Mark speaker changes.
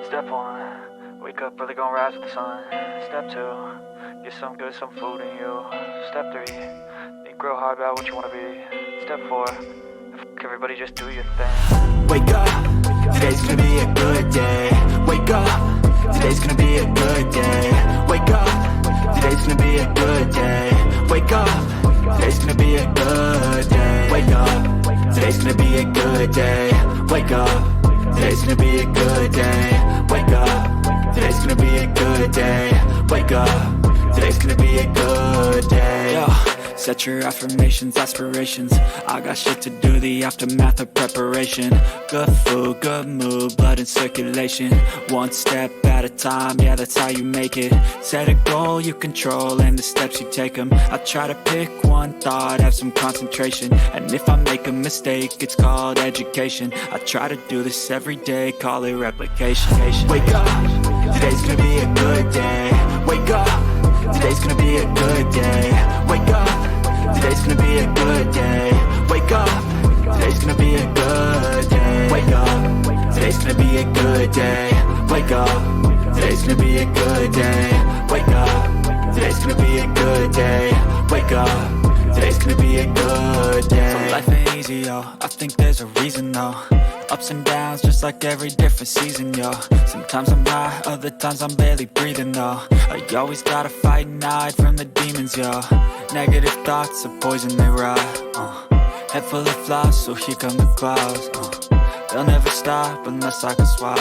Speaker 1: Step 1, wake up early, gonna rise with the sun. Step 2, get some good, some food in you. Step 3, think real hard about what you wanna be. Step 4, fuck everybody, just do your thing.
Speaker 2: Wake up, today's gonna be a good day. Wake up, today's gonna be a good day. Wake up, today's gonna be a good day. Wake up, today's gonna be a good day. Wake up, today's gonna be a good day. Wake up, today's gonna be a good day. Wake up, today's gonna be a good day. Wake up, today's gonna be a good day. Yo, set your affirmations, aspirations. I got shit to do, the aftermath of preparation. Good food, good mood, blood in circulation. One step at a time, yeah, that's how you make it. Set a goal you control and the steps you take them. I try to pick one thought, have some concentration. And if I make a mistake, it's called education. I try to do this every day, call it replication. Wake up, today's gonna be a good day. Wake up, today's gonna be a good day. Wake up, today's gonna be a good day. Wake up, today's gonna be a good day. Wake up, today's gonna be a good day. Wake up, today's gonna be a good day. Wake up, today's gonna be a good day. Wake up, today's gonna be a good day. So life ain't easy, yo, I think there's a reason though. Ups and downs, just like every different season, yo. Sometimes I'm high, other times I'm barely breathing, though. I always gotta fight and hide from the demons, yo. Negative thoughts are poison, they rot. Head full of flies, so here come the clouds. They'll never stop unless I can swap.